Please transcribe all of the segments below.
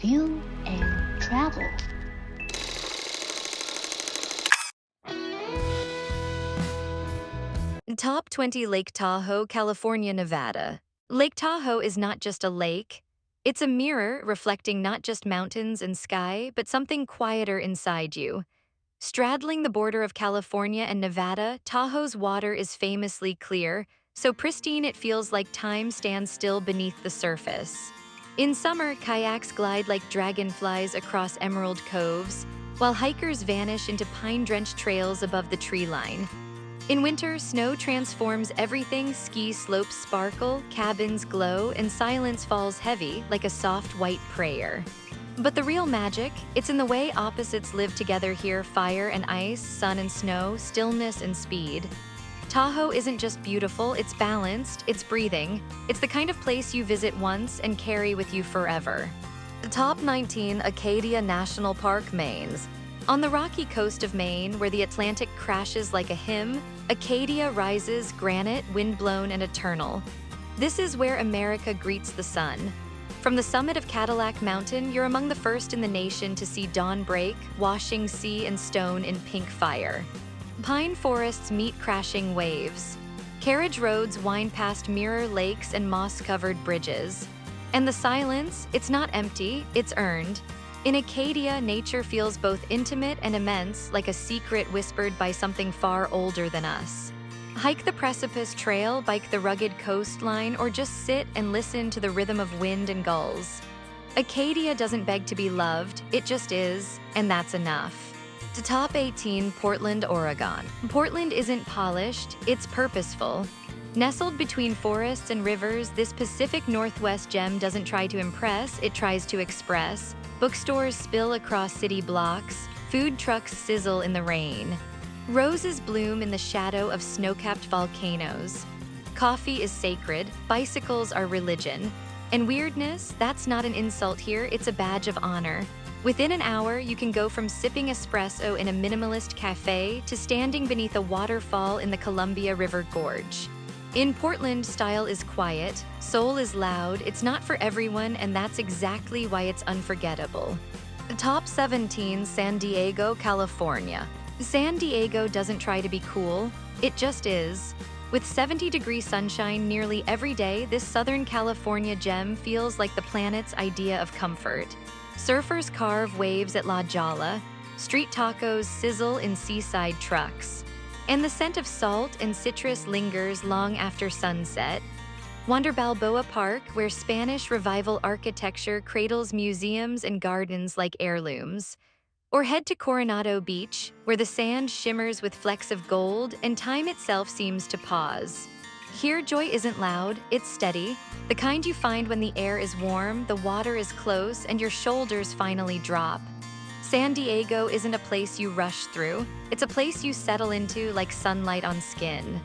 review and travel. Top 20 Lake Tahoe, California, Nevada. Lake Tahoe is not just a lake. It's a mirror reflecting not just mountains and sky, but something quieter inside you. Straddling the border of California and Nevada, Tahoe's water is famously clear, so pristine it feels like time stands still beneath the surface. In summer, kayaks glide like dragonflies across emerald coves, while hikers vanish into pine-drenched trails above the tree line. In winter, snow transforms everything, ski slopes sparkle, cabins glow, and silence falls heavy like a soft white prayer. But the real magic, it's in the way opposites live together here: fire and ice, sun and snow, stillness and speed. Tahoe isn't just beautiful, it's balanced, it's breathing. It's the kind of place you visit once and carry with you forever. Top 19 Acadia National Park, Maine. On the rocky coast of Maine, where the Atlantic crashes like a hymn, Acadia rises, granite, windblown, and eternal. This is where America greets the sun. From the summit of Cadillac Mountain, you're among the first in the nation to see dawn break, washing sea and stone in pink fire. Pine forests meet crashing waves. Carriage roads wind past mirror lakes and moss-covered bridges. And the silence, it's not empty, it's earned. In Acadia, nature feels both intimate and immense, like a secret whispered by something far older than us. Hike the Precipice Trail, bike the rugged coastline, or just sit and listen to the rhythm of wind and gulls. Acadia doesn't beg to be loved, it just is, and that's enough. To top 18, Portland, Oregon. Portland isn't polished, it's purposeful. Nestled between forests and rivers, this Pacific Northwest gem doesn't try to impress, it tries to express. Bookstores spill across city blocks, food trucks sizzle in the rain. Roses bloom in the shadow of snow-capped volcanoes. Coffee is sacred, bicycles are religion. And weirdness, that's not an insult here, it's a badge of honor. Within an hour, you can go from sipping espresso in a minimalist cafe to standing beneath a waterfall in the Columbia River Gorge. In Portland, style is quiet, soul is loud, it's not for everyone, and that's exactly why it's unforgettable. Top 17, San Diego, California. San Diego doesn't try to be cool, it just is. With 70-degree sunshine nearly every day, this Southern California gem feels like the planet's idea of comfort. Surfers carve waves at La Jolla, street tacos sizzle in seaside trucks. And the scent of salt and citrus lingers long after sunset. Wander Balboa Park, where Spanish Revival architecture cradles museums and gardens like heirlooms. Or head to Coronado Beach, where the sand shimmers with flecks of gold and time itself seems to pause. Here, joy isn't loud, it's steady, the kind you find when the air is warm, the water is close, and your shoulders finally drop. San Diego isn't a place you rush through, it's a place you settle into like sunlight on skin.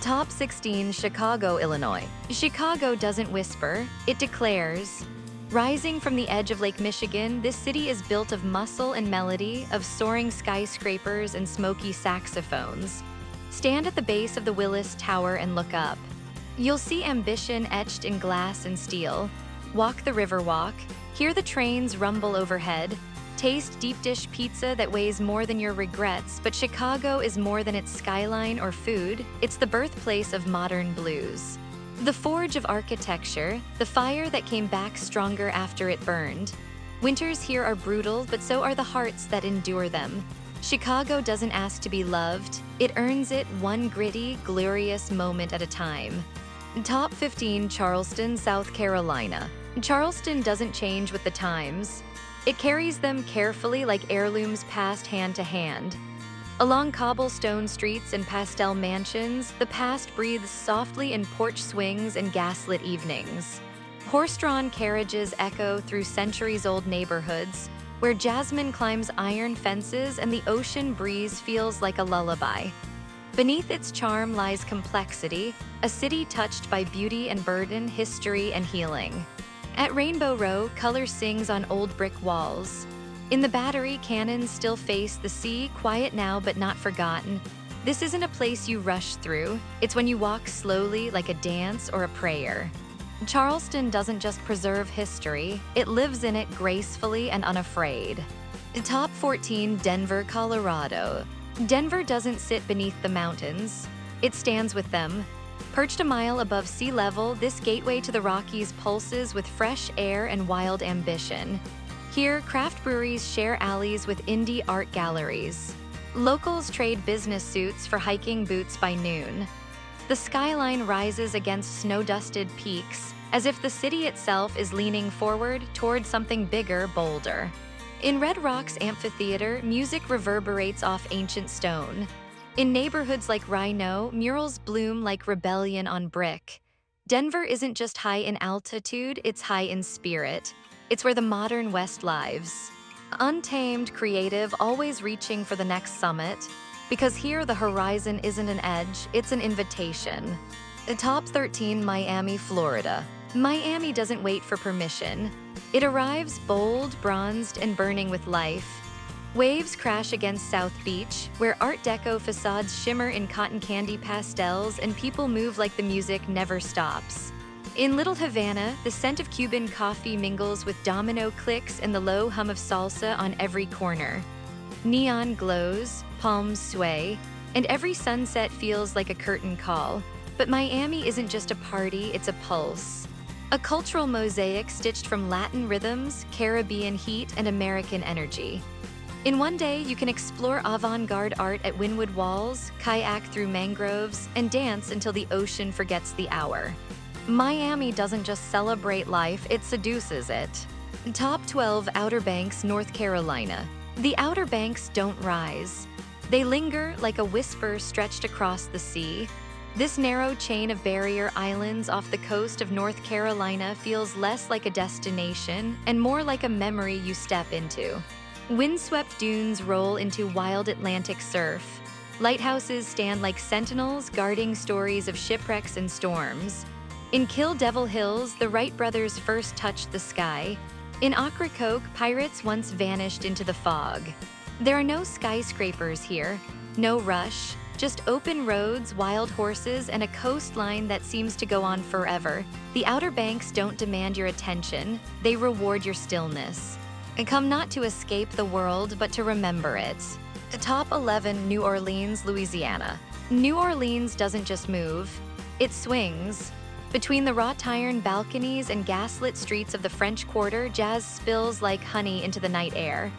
Top 16, Chicago, Illinois. Chicago doesn't whisper, it declares. Rising from the edge of Lake Michigan, this city is built of muscle and melody, of soaring skyscrapers and smoky saxophones. Stand at the base of the Willis Tower and look up. You'll see ambition etched in glass and steel. Walk the Riverwalk, hear the trains rumble overhead. Taste deep dish pizza that weighs more than your regrets, but Chicago is more than its skyline or food, it's the birthplace of modern blues. The forge of architecture, the fire that came back stronger after it burned. Winters here are brutal, but so are the hearts that endure them. Chicago doesn't ask to be loved, it earns it one gritty, glorious moment at a time. Top 15, Charleston, South Carolina. Charleston doesn't change with the times. It carries them carefully like heirlooms passed hand to hand. Along cobblestone streets and pastel mansions, the past breathes softly in porch swings and gaslit evenings. Horse-drawn carriages echo through centuries-old neighborhoods, where jasmine climbs iron fences and the ocean breeze feels like a lullaby. Beneath its charm lies complexity, a city touched by beauty and burden, history and healing. At Rainbow Row, color sings on old brick walls. In the Battery, cannons still face the sea, quiet now but not forgotten. This isn't a place you rush through, it's when you walk slowly like a dance or a prayer. Charleston doesn't just preserve history, it lives in it gracefully and unafraid. Top 14, Denver, Colorado. Denver doesn't sit beneath the mountains, it stands with them. Perched a mile above sea level, this gateway to the Rockies pulses with fresh air and wild ambition. Here, craft breweries share alleys with indie art galleries. Locals trade business suits for hiking boots by noon. The skyline rises against snow-dusted peaks, as if the city itself is leaning forward toward something bigger, bolder. In Red Rock's amphitheater, music reverberates off ancient stone. In neighborhoods like Rhino, murals bloom like rebellion on brick. Denver isn't just high in altitude, it's high in spirit. It's where the modern West lives. Untamed, creative, always reaching for the next summit. Because here the horizon isn't an edge, it's an invitation. Top 13, Miami, Florida. Miami doesn't wait for permission. It arrives bold, bronzed, and burning with life. Waves crash against South Beach, where Art Deco facades shimmer in cotton candy pastels and people move like the music never stops. In Little Havana, the scent of Cuban coffee mingles with domino clicks and the low hum of salsa on every corner. Neon glows, palms sway, and every sunset feels like a curtain call. But Miami isn't just a party, it's a pulse. A cultural mosaic stitched from Latin rhythms, Caribbean heat, and American energy. In one day, you can explore avant-garde art at Wynwood Walls, kayak through mangroves, and dance until the ocean forgets the hour. Miami doesn't just celebrate life, it seduces it. Top 12, Outer Banks, North Carolina. The Outer Banks don't rise. They linger like a whisper stretched across the sea. This narrow chain of barrier islands off the coast of North Carolina feels less like a destination and more like a memory you step into. Windswept dunes roll into wild Atlantic surf. Lighthouses stand like sentinels guarding stories of shipwrecks and storms. In Kill Devil Hills, the Wright brothers first touched the sky. In Ocracoke, pirates once vanished into the fog. There are no skyscrapers here, no rush, just open roads, wild horses, and a coastline that seems to go on forever. The Outer Banks don't demand your attention, they reward your stillness. And come not to escape the world, but to remember it. Top 11, New Orleans, Louisiana. New Orleans doesn't just move, it swings. Between the wrought iron balconies and gaslit streets of the French Quarter, jazz spills like honey into the night air.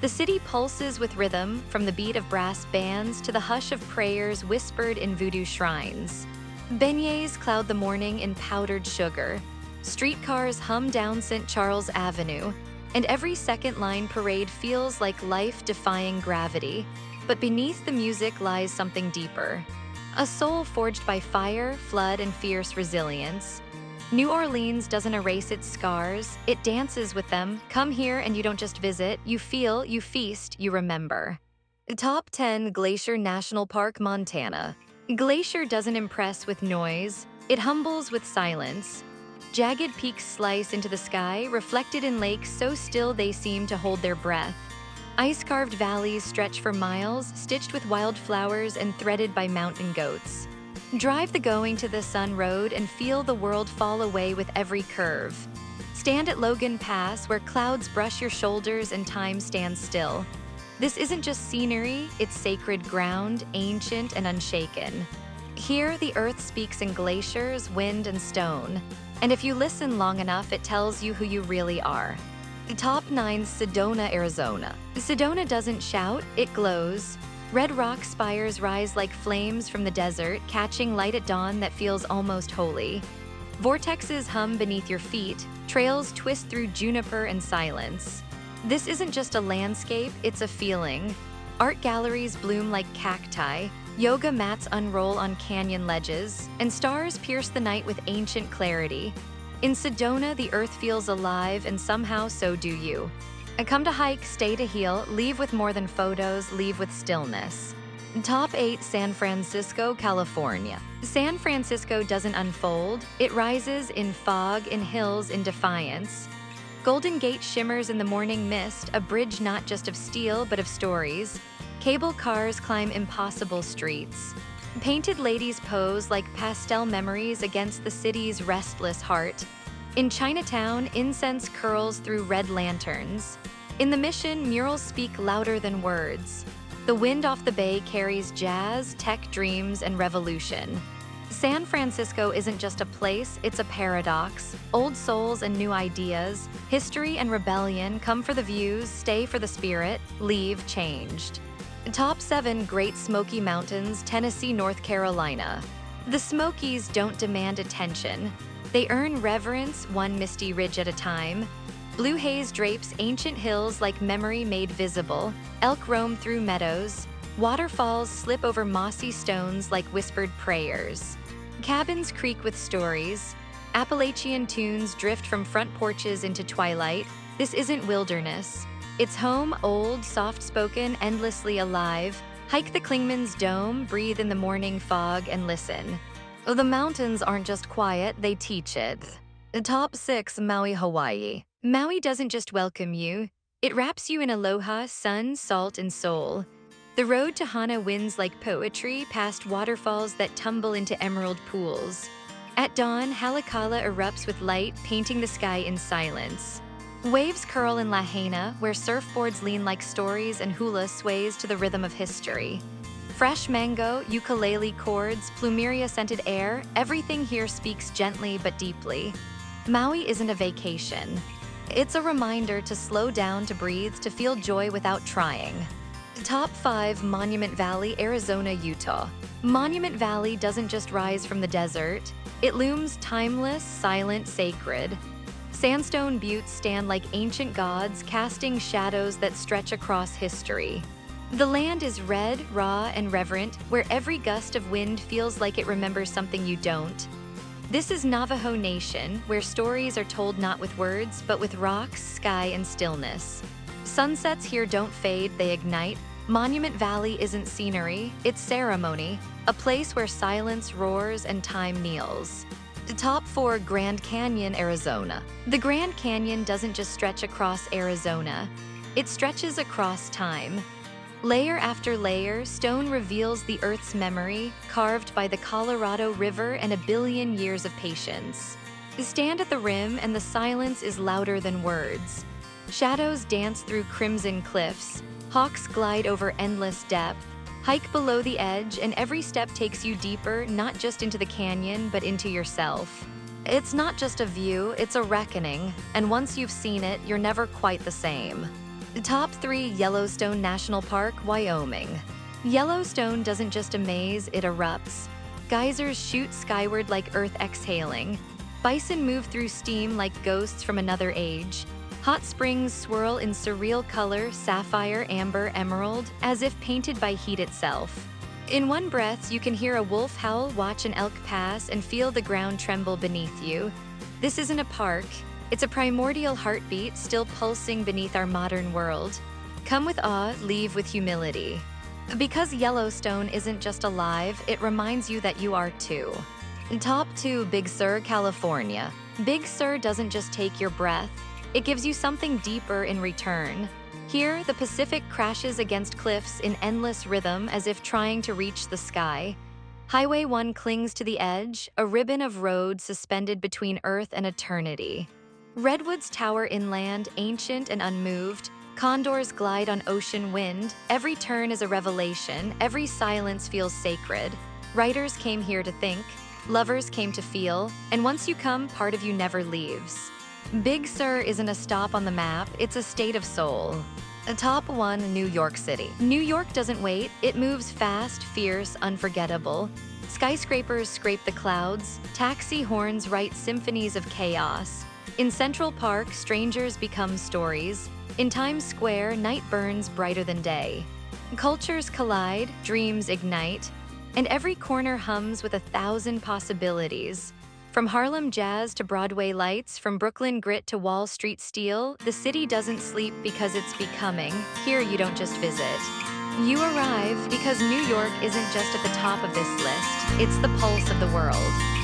The city pulses with rhythm, from the beat of brass bands to the hush of prayers whispered in voodoo shrines. Beignets cloud the morning in powdered sugar. Streetcars hum down St. Charles Avenue, and every second line parade feels like life defying gravity. But beneath the music lies something deeper. A soul forged by fire, flood, and fierce resilience. New Orleans doesn't erase its scars, it dances with them. Come here and you don't just visit, you feel, you feast, you remember. Top 10, Glacier National Park, Montana. Glacier doesn't impress with noise, it humbles with silence. Jagged peaks slice into the sky, reflected in lakes so still they seem to hold their breath. Ice-carved valleys stretch for miles, stitched with wildflowers and threaded by mountain goats. Drive the Going to the Sun road and feel the world fall away with every curve. Stand at Logan Pass, where clouds brush your shoulders and time stands still. This isn't just scenery, it's sacred ground, ancient and unshaken. Here, the earth speaks in glaciers, wind, and stone. And if you listen long enough, it tells you who you really are. Top 9, Sedona, Arizona. Sedona doesn't shout, it glows. Red rock spires rise like flames from the desert, catching light at dawn that feels almost holy. Vortexes hum beneath your feet, trails twist through juniper and silence. This isn't just a landscape, it's a feeling. Art galleries bloom like cacti, yoga mats unroll on canyon ledges, and stars pierce the night with ancient clarity. In Sedona, the earth feels alive, and somehow so do you. Come to hike, stay to heal, leave with more than photos, leave with stillness. Top 8, San Francisco, California. San Francisco doesn't unfold, it rises in fog, in hills, in defiance. Golden Gate shimmers in the morning mist, a bridge not just of steel but of stories. Cable cars climb impossible streets. Painted ladies pose like pastel memories against the city's restless heart. In Chinatown, incense curls through red lanterns. In the Mission, murals speak louder than words. The wind off the bay carries jazz, tech dreams, and revolution. San Francisco isn't just a place, it's a paradox. Old souls and new ideas, history and rebellion come for the views, stay for the spirit, leave changed. Top 7 Great Smoky Mountains, Tennessee, North Carolina. The Smokies don't demand attention. They earn reverence, one misty ridge at a time. Blue haze drapes ancient hills like memory made visible. Elk roam through meadows. Waterfalls slip over mossy stones like whispered prayers. Cabins creak with stories. Appalachian tunes drift from front porches into twilight. This isn't wilderness. It's home, old, soft-spoken, endlessly alive. Hike the Klingman's Dome, breathe in the morning fog, and listen. The mountains aren't just quiet, they teach it. Top 6 Maui, Hawaii. Maui doesn't just welcome you. It wraps you in aloha, sun, salt, and soul. The road to Hana winds like poetry past waterfalls that tumble into emerald pools. At dawn, Haleakala erupts with light, painting the sky in silence. Waves curl in Lahaina, where surfboards lean like stories and hula sways to the rhythm of history. Fresh mango, ukulele chords, plumeria-scented air, everything here speaks gently but deeply. Maui isn't a vacation. It's a reminder to slow down, to breathe, to feel joy without trying. Top 5 Monument Valley, Arizona, Utah. Monument Valley doesn't just rise from the desert. It looms timeless, silent, sacred. Sandstone buttes stand like ancient gods, casting shadows that stretch across history. The land is red, raw, and reverent, where every gust of wind feels like it remembers something you don't. This is Navajo Nation, where stories are told not with words, but with rocks, sky, and stillness. Sunsets here don't fade, they ignite. Monument Valley isn't scenery, it's ceremony, a place where silence roars and time kneels. Top 4 Grand Canyon, Arizona. The Grand Canyon doesn't just stretch across Arizona, it stretches across time. Layer after layer, stone reveals the Earth's memory, carved by the Colorado River and a billion years of patience. Stand at the rim and the silence is louder than words. Shadows dance through crimson cliffs, hawks glide over endless depth. Hike below the edge and every step takes you deeper, not just into the canyon, but into yourself. It's not just a view, it's a reckoning, and once you've seen it, you're never quite the same. Top 3 Yellowstone National Park, Wyoming. Yellowstone doesn't just amaze, it erupts. Geysers shoot skyward like Earth exhaling. Bison move through steam like ghosts from another age. Hot springs swirl in surreal color, sapphire, amber, emerald, as if painted by heat itself. In one breath, you can hear a wolf howl, watch an elk pass, and feel the ground tremble beneath you. This isn't a park. It's a primordial heartbeat still pulsing beneath our modern world. Come with awe, leave with humility. Because Yellowstone isn't just alive, it reminds you that you are too. Top 2 Big Sur, California. Big Sur doesn't just take your breath, it gives you something deeper in return. Here, the Pacific crashes against cliffs in endless rhythm as if trying to reach the sky. Highway 1 clings to the edge, a ribbon of road suspended between Earth and eternity. Redwoods tower inland, ancient and unmoved. Condors glide on ocean wind. Every turn is a revelation. Every silence feels sacred. Writers came here to think. Lovers came to feel. And once you come, part of you never leaves. Big Sur isn't a stop on the map, it's a state of soul. Top 1 New York City. New York doesn't wait, it moves fast, fierce, unforgettable. Skyscrapers scrape the clouds. Taxi horns write symphonies of chaos. In Central Park, strangers become stories. In Times Square, night burns brighter than day. Cultures collide, dreams ignite, and every corner hums with 1,000 possibilities. From Harlem jazz to Broadway lights, from Brooklyn grit to Wall Street steel, the city doesn't sleep because it's becoming. Here you don't just visit. You arrive because New York isn't just at the top of this list, it's the pulse of the world.